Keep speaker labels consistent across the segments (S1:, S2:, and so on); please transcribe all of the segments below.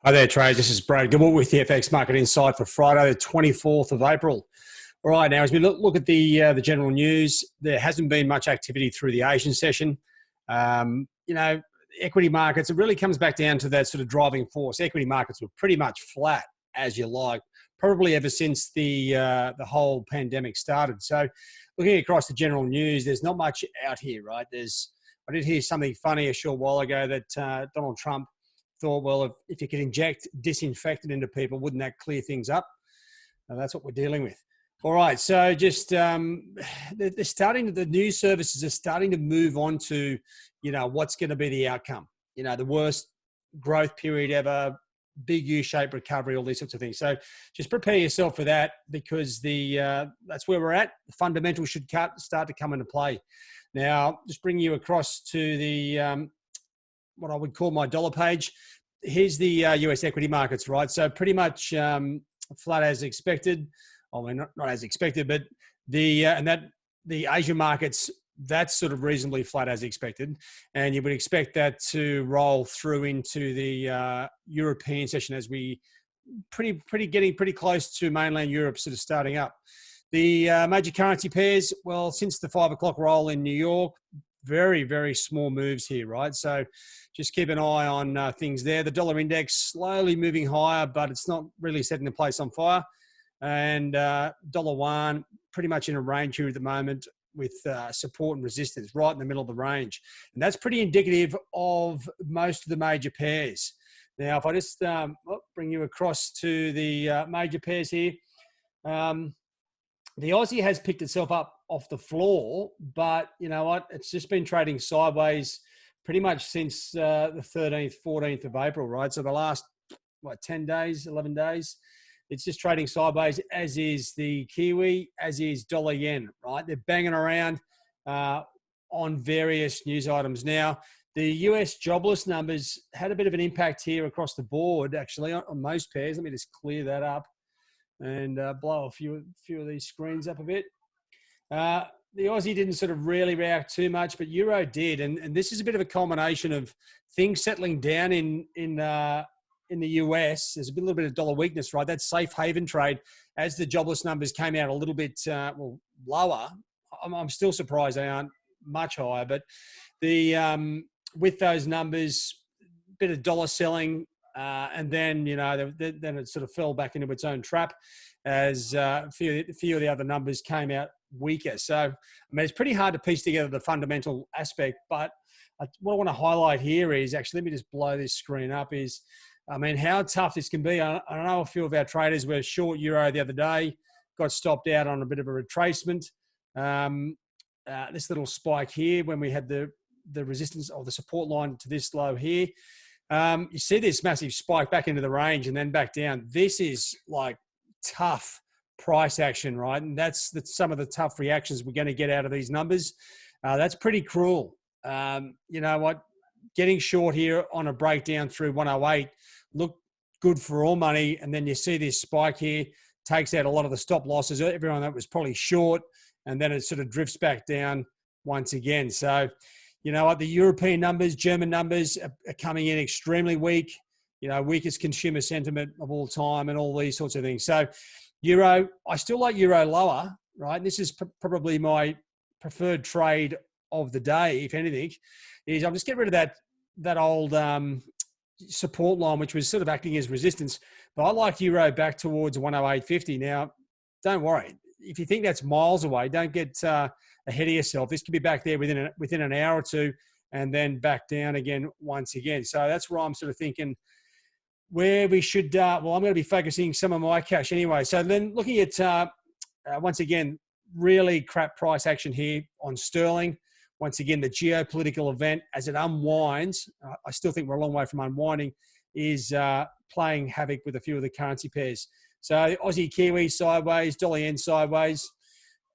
S1: Hi there, traders. This is Brad Gibble with the FX Market Insight for Friday, the 24th of April. All right, now as we look at the general news, there hasn't been much activity through the Asian session. Equity markets, it really comes back down to that sort of driving force. Equity markets were pretty much flat, as you like, probably ever since the whole pandemic started. So looking across the general news, there's not much out here, right? I did hear something funny a short while ago that Donald Trump thought, well, if you could inject disinfectant into people, wouldn't that clear things up? Now, that's what we're dealing with. All right, so just the news services are starting to move on to, what's going to be the outcome. The worst growth period ever, big U-shaped recovery, all these sorts of things. So just prepare yourself for that because that's where we're at. The fundamentals should start to come into play. Now, just bring you across to the what I would call my dollar page. Here's the US equity markets, right? So pretty much flat as expected. I mean, not as expected, but the Asian markets, that's sort of reasonably flat as expected. And you would expect that to roll through into the European session as we getting pretty close to mainland Europe sort of starting up. The major currency pairs, well, since the 5 o'clock roll in New York, very, very small moves here, right? So just keep an eye on things there. The dollar index slowly moving higher, but it's not really setting the place on fire. And dollar yuan pretty much in a range here at the moment with support and resistance right in the middle of the range. And that's pretty indicative of most of the major pairs. Now, if I just bring you across to the major pairs here, the Aussie has picked itself up off the floor, but you know what? It's just been trading sideways pretty much since the 13th, 14th of April, right? So the last, 10 days, 11 days, it's just trading sideways, as is the Kiwi, as is dollar yen, right? They're banging around on various news items. Now, the US jobless numbers had a bit of an impact here across the board, actually, on most pairs. Let me just clear that up and blow a few of these screens up a bit. The Aussie didn't sort of really react too much, but Euro did. And this is a bit of a culmination of things settling down in the US. There's a little bit of dollar weakness, right? That safe haven trade, as the jobless numbers came out a little bit lower. I'm still surprised they aren't much higher, but with those numbers, a bit of dollar selling, and then then it sort of fell back into its own trap as a few of the other numbers came out weaker. So I mean, it's pretty hard to piece together the fundamental aspect. But what I want to highlight here is actually, let me just blow this screen up. How tough this can be. I know a few of our traders were short euro the other day, got stopped out on a bit of a retracement. This little spike here when we had the resistance or the support line to this low here. You see this massive spike back into the range and then back down. This is like tough price action, right? And that's some of the tough reactions we're going to get out of these numbers. That's pretty cruel. You know what? Getting short here on a breakdown through 108 looked good for all money. And then you see this spike here, takes out a lot of the stop losses. Everyone that was probably short, and then it sort of drifts back down once again. So, you know what? The European numbers, German numbers are coming in extremely weak. Weakest consumer sentiment of all time and all these sorts of things. So Euro, I still like Euro lower, right? And this is probably my preferred trade of the day, if anything, is I'm just getting rid of that old support line, which was sort of acting as resistance. But I like Euro back towards 108.50. Now, don't worry. If you think that's miles away, don't get ahead of yourself. This could be back there within an hour or two and then back down again once again. So that's where I'm sort of thinking where we should, I'm going to be focusing some of my cash anyway. So then looking at, once again, really crap price action here on sterling. Once again, the geopolitical event, as it unwinds, I still think we're a long way from unwinding, is playing havoc with a few of the currency pairs. So Aussie Kiwi sideways, dollar yen sideways.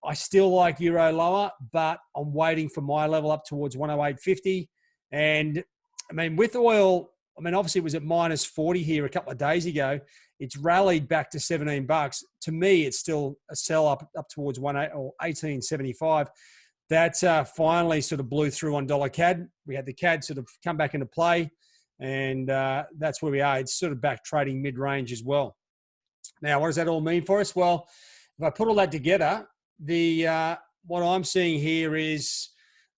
S1: I still like Euro lower, but I'm waiting for my level up towards 108.50. And I mean, with oil, obviously it was at minus 40 here a couple of days ago. It's rallied back to $17. To me, it's still a sell up towards 18.75. That finally sort of blew through on dollar CAD. We had the CAD sort of come back into play. And that's where we are. It's sort of back trading mid-range as well. Now, what does that all mean for us? Well, if I put all that together, what I'm seeing here is,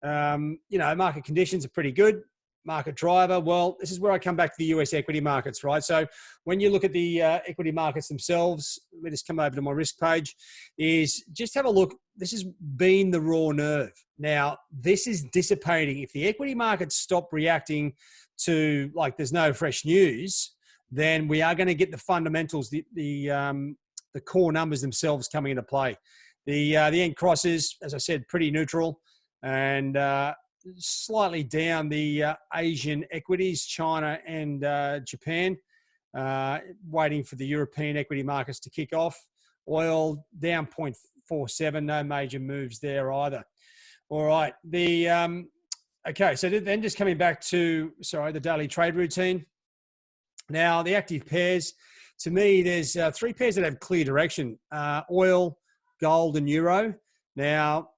S1: market conditions are pretty good. Market driver, well, this is where I come back to the US equity markets, right? So when you look at the equity markets themselves, let me just come over to my risk page, is just have a look. This has been the raw nerve. Now, this is dissipating. If the equity markets stop reacting to, like, there's no fresh news, then we are going to get the fundamentals, the core numbers themselves coming into play. The end crosses, as I said, pretty neutral, and slightly down the Asian equities, China and Japan, waiting for the European equity markets to kick off. Oil down 0.47, no major moves there either. All right, okay, so then just coming back to, the daily trade routine. Now, the active pairs, to me, there's 3 pairs that have clear direction, oil, gold, and euro. Now,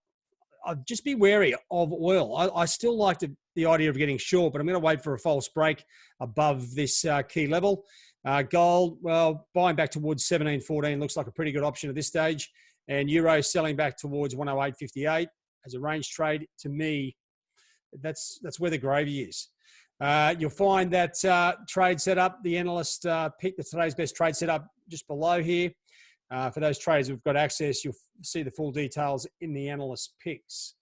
S1: I'd just be wary of oil. I still like the idea of getting short, but I'm going to wait for a false break above this key level. Gold, well, buying back towards 17.14 looks like a pretty good option at this stage. And euro selling back towards 108.58 as a range trade. To me, that's where the gravy is. You'll find that trade setup, the analyst picked today's best trade setup just below here. For those traders who've got access, you'll see the full details in the analyst picks.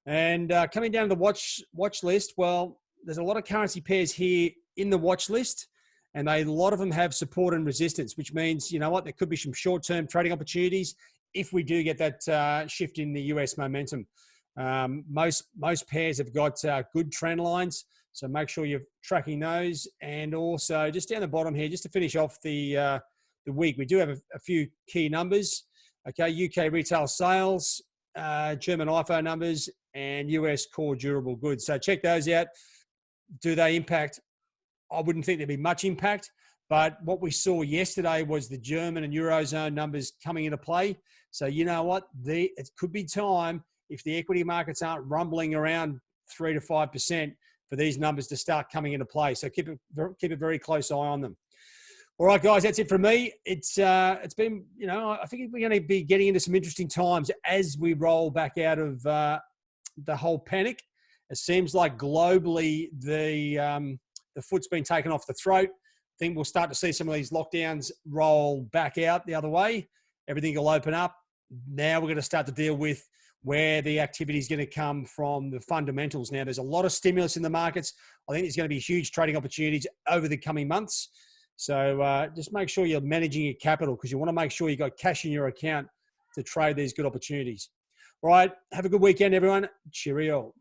S1: And coming down to the watch list, well, there's a lot of currency pairs here in the watch list, and a lot of them have support and resistance, which means, you know what, there could be some short-term trading opportunities if we do get that shift in the US momentum. Most pairs have got good trend lines, so make sure you're tracking those. And also, just down the bottom here, just to finish off the week, we do have a few key numbers. Okay, UK retail sales, German IFO numbers, and US core durable goods. So check those out. Do they impact? I wouldn't think there'd be much impact, but what we saw yesterday was the German and Eurozone numbers coming into play. So you know what? It could be time, if the equity markets aren't rumbling around 3 to 5%, for these numbers to start coming into play. So keep a very close eye on them. All right, guys, that's it from me. It's been, I think we're going to be getting into some interesting times as we roll back out of the whole panic. It seems like globally the foot's been taken off the throat. I think we'll start to see some of these lockdowns roll back out the other way. Everything will open up. Now we're going to start to deal with where the activity is going to come from, the fundamentals. Now, there's a lot of stimulus in the markets. I think there's going to be huge trading opportunities over the coming months. So just make sure you're managing your capital, because you want to make sure you've got cash in your account to trade these good opportunities. All right, have a good weekend, everyone. Cheerio.